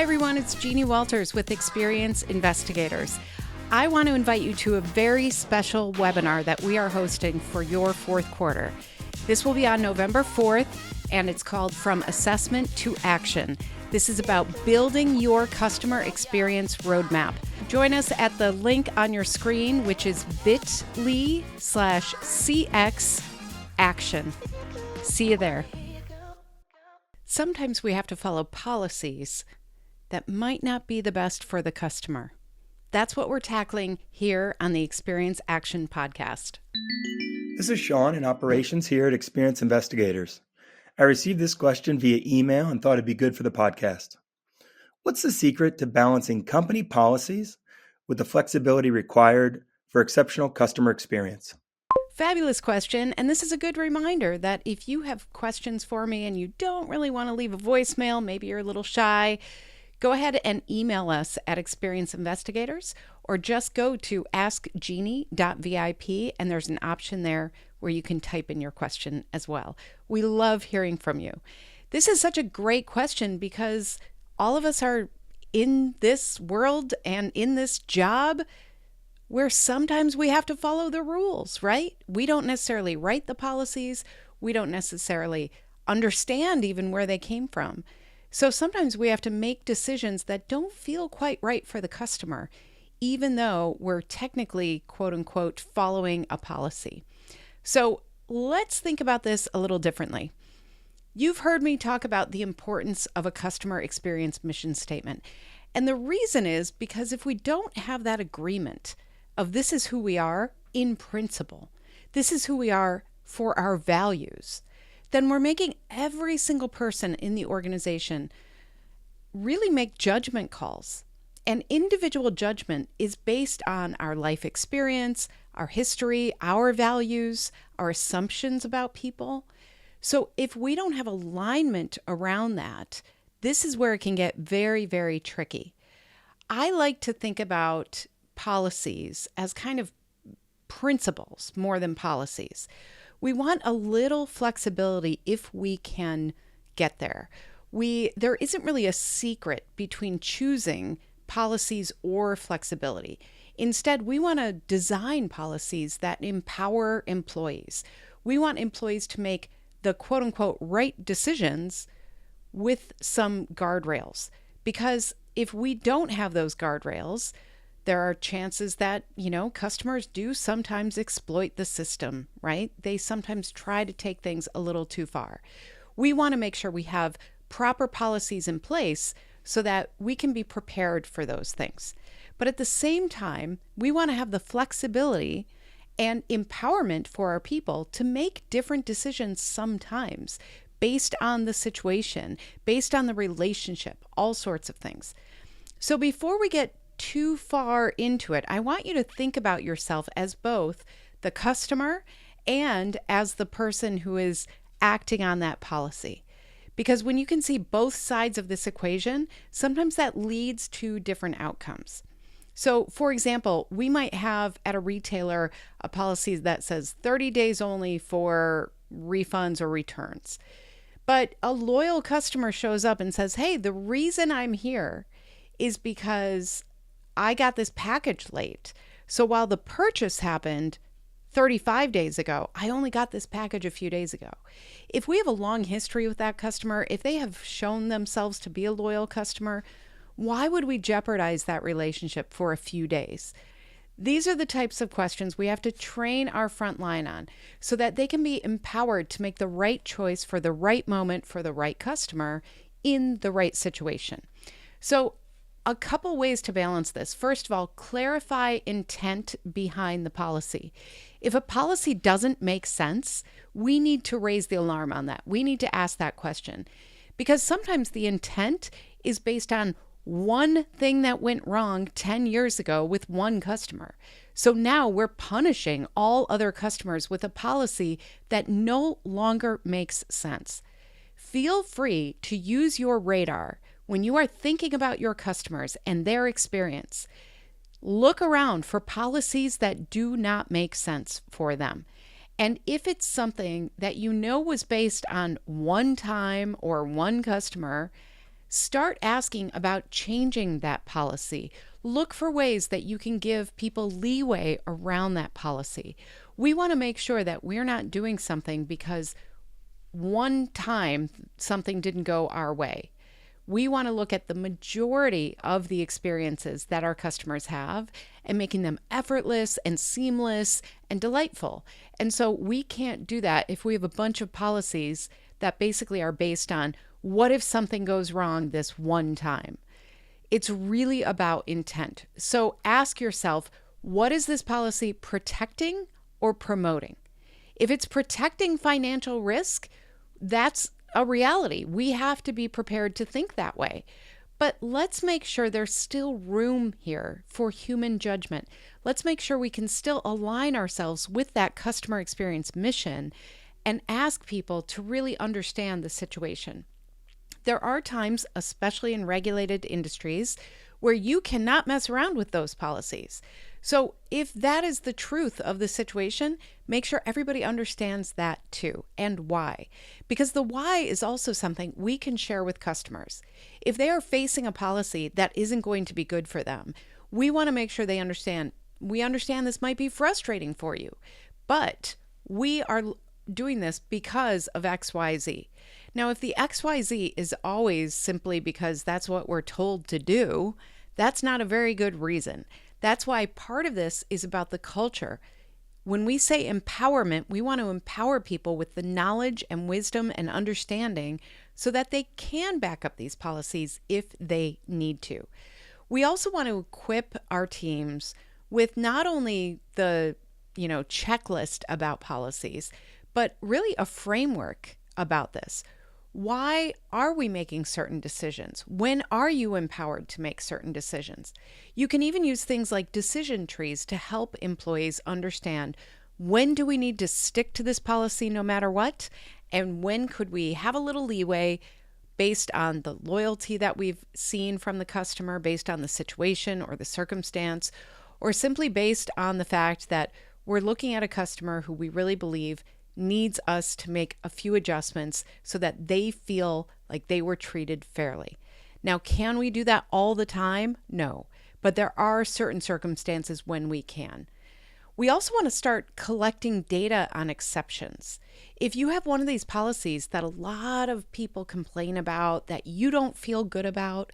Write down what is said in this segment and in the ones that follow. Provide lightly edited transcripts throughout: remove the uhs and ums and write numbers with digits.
everyone, it's Jeannie Walters with Experience Investigators. I want to invite you to a very special webinar that we are hosting for your fourth quarter. This will be on November 4th, and it's called From Assessment to Action. This is about building your customer experience roadmap. Join us at the link on your screen, which is bit.ly/CXAction. See you there. Sometimes we have to follow policies that might not be the best for the customer. That's what we're tackling here on the Experience Action podcast. This is Sean in operations here at Experience Investigators. I received this question via email and thought it'd be good for the podcast. What's the secret to balancing company policies with the flexibility required for exceptional customer experience? Fabulous question, and this is a good reminder that if you have questions for me and you don't really want to leave a voicemail, maybe you're a little shy, go ahead and email us at Experience Investigators, or just go to askjeannie.vip, and there's an option there where you can type in your question as well. We love hearing from you. This is such a great question because all of us are in this world and in this job where sometimes we have to follow the rules, right? We don't necessarily write the policies. We don't necessarily understand even where they came from. So sometimes we have to make decisions that don't feel quite right for the customer, even though we're technically, quote unquote, following a policy. So let's think about this a little differently. You've heard me talk about the importance of a customer experience mission statement. And the reason is because if we don't have that agreement of this is who we are in principle, this is who we are for our values, then we're making every single person in the organization really make judgment calls. And individual judgment is based on our life experience, our history, our values, our assumptions about people. So if we don't have alignment around that, this is where it can get very, very tricky. I like to think about policies as kind of principles more than policies. We want a little flexibility if we can get there. There isn't really a secret between choosing policies or flexibility. Instead, we want to design policies that empower employees. We want employees to make the quote unquote right decisions with some guardrails. Because if we don't have those guardrails, there are chances that, customers do sometimes exploit the system, right? They sometimes try to take things a little too far. We want to make sure we have proper policies in place so that we can be prepared for those things. But at the same time, we want to have the flexibility and empowerment for our people to make different decisions sometimes based on the situation, based on the relationship, all sorts of things. So before we get too far into it, I want you to think about yourself as both the customer and as the person who is acting on that policy. Because when you can see both sides of this equation, sometimes that leads to different outcomes. So, for example, we might have at a retailer a policy that says 30 days only for refunds or returns. But a loyal customer shows up and says, hey, the reason I'm here is because I got this package late. So while the purchase happened 35 days ago, I only got this package a few days ago. If we have a long history with that customer, if they have shown themselves to be a loyal customer, why would we jeopardize that relationship for a few days? These are the types of questions we have to train our front line on so that they can be empowered to make the right choice for the right moment for the right customer in the right situation. So a couple ways to balance this. First of all, clarify intent behind the policy. If a policy doesn't make sense, we need to raise the alarm on that. We need to ask that question because sometimes the intent is based on one thing that went wrong 10 years ago with one customer. So now we're punishing all other customers with a policy that no longer makes sense. Feel free to use your radar when you are thinking about your customers and their experience. Look around for policies that do not make sense for them. And if it's something that was based on one time or one customer, Start asking about changing that policy. Look for ways that you can give people leeway around that policy. We want to make sure that we're not doing something because one time something didn't go our way. We want to look at the majority of the experiences that our customers have and making them effortless and seamless and delightful. And so we can't do that if we have a bunch of policies that basically are based on what if something goes wrong this one time. It's really about intent. So ask yourself, what is this policy protecting or promoting? If it's protecting financial risk, that's a reality. We have to be prepared to think that way. But let's make sure there's still room here for human judgment. Let's make sure we can still align ourselves with that customer experience mission and ask people to really understand the situation. There are times, especially in regulated industries, where you cannot mess around with those policies. So if that is the truth of the situation, make sure everybody understands that too, and why. Because the why is also something we can share with customers. If they are facing a policy that isn't going to be good for them, we want to make sure they understand. We understand this might be frustrating for you, but we are doing this because of XYZ. Now, if the XYZ is always simply because that's what we're told to do, that's not a very good reason. That's why part of this is about the culture. When we say empowerment, we want to empower people with the knowledge and wisdom and understanding so that they can back up these policies if they need to. We also want to equip our teams with not only the, checklist about policies, but really a framework about this. Why are we making certain decisions? When are you empowered to make certain decisions? You can even use things like decision trees to help employees understand when do we need to stick to this policy no matter what, and when could we have a little leeway based on the loyalty that we've seen from the customer, based on the situation or the circumstance, or simply based on the fact that we're looking at a customer who we really believe needs us to make a few adjustments so that they feel like they were treated fairly. Now, can we do that all the time? No, but there are certain circumstances when we can. We also want to start collecting data on exceptions. If you have one of these policies that a lot of people complain about, that you don't feel good about,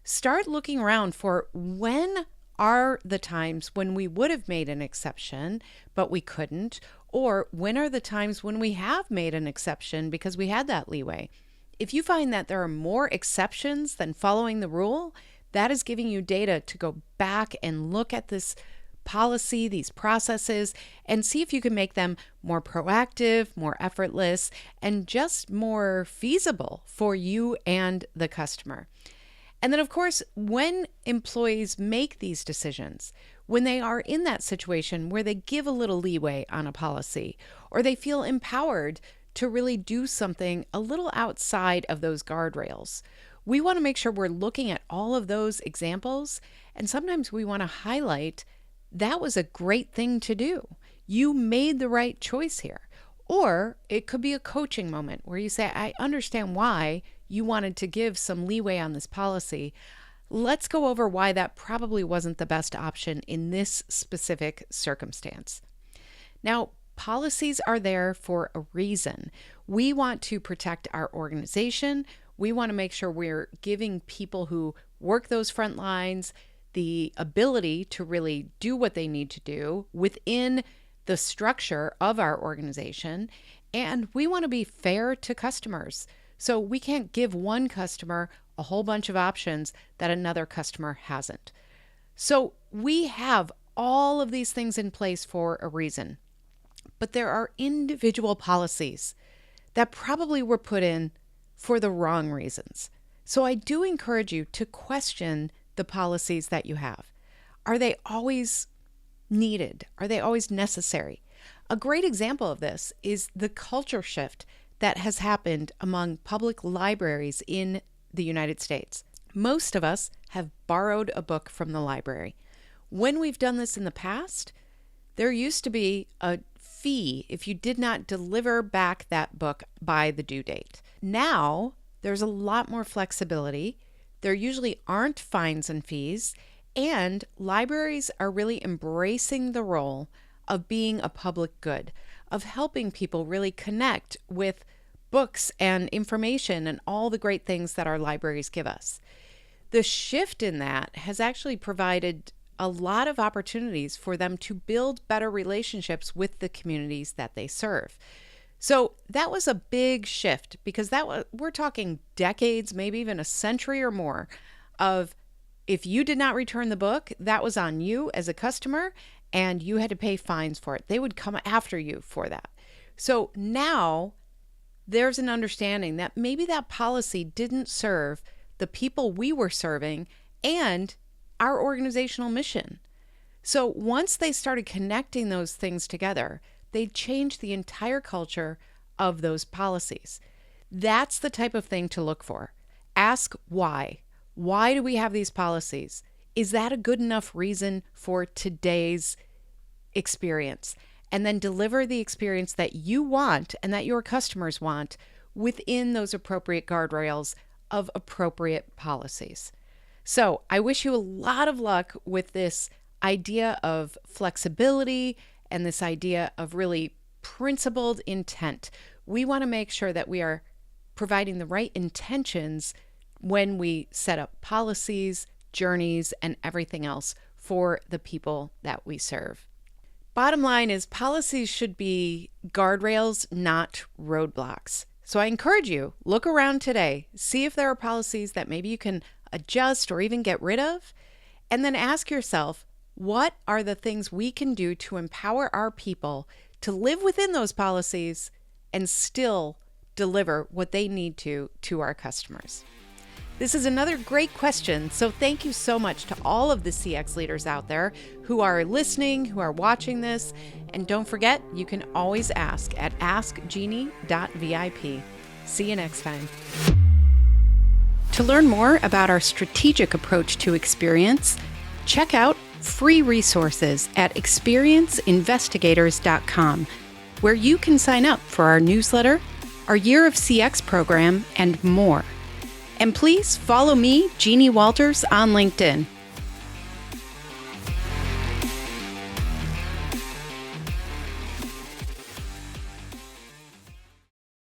start looking around for when are the times when we would have made an exception, but we couldn't, or when are the times when we have made an exception because we had that leeway. If you find that there are more exceptions than following the rule, that is giving you data to go back and look at this policy, these processes, and see if you can make them more proactive, more effortless, and just more feasible for you and the customer. And then, of course, when employees make these decisions, when they are in that situation where they give a little leeway on a policy, or they feel empowered to really do something a little outside of those guardrails, we want to make sure we're looking at all of those examples. And sometimes we want to highlight that was a great thing to do. You made the right choice here. Or it could be a coaching moment where you say, I understand why you wanted to give some leeway on this policy. Let's go over why that probably wasn't the best option in this specific circumstance. Now, policies are there for a reason. We want to protect our organization. We want to make sure we're giving people who work those front lines the ability to really do what they need to do within the structure of our organization. And we want to be fair to customers. So we can't give one customer a whole bunch of options that another customer hasn't. So we have all of these things in place for a reason. But there are individual policies that probably were put in for the wrong reasons. So I do encourage you to question the policies that you have. Are they always needed? Are they always necessary? A great example of this is the culture shift that has happened among public libraries in the United States. Most of us have borrowed a book from the library. When we've done this in the past, there used to be a fee if you did not deliver back that book by the due date. Now, there's a lot more flexibility. There usually aren't fines and fees, and libraries are really embracing the role of being a public good, of helping people really connect with books and information and all the great things that our libraries give us. The shift in that has actually provided a lot of opportunities for them to build better relationships with the communities that they serve. So that was a big shift, because we're talking decades, maybe even a century or more, of if you did not return the book, that was on you as a customer, and you had to pay fines for it. They would come after you for that. So now there's an understanding that maybe that policy didn't serve the people we were serving and our organizational mission. So once they started connecting those things together, they changed the entire culture of those policies. That's the type of thing to look for. Ask why. Why do we have these policies? Is that a good enough reason for today's experience? And then deliver the experience that you want and that your customers want within those appropriate guardrails of appropriate policies. So I wish you a lot of luck with this idea of flexibility and this idea of really principled intent. We want to make sure that we are providing the right intentions when we set up policies, journeys, and everything else for the people that we serve. Bottom line is, policies should be guardrails, not roadblocks. So I encourage you, look around today, see if there are policies that maybe you can adjust or even get rid of, and then ask yourself, what are the things we can do to empower our people to live within those policies and still deliver what they need to our customers? This is another great question, so thank you so much to all of the CX leaders out there who are listening, who are watching this, and don't forget, you can always ask at askjeannie.vip. See you next time. To learn more about our strategic approach to experience, check out free resources at experienceinvestigators.com, where you can sign up for our newsletter, our Year of CX program, and more. And please follow me, Jeannie Walters, on LinkedIn.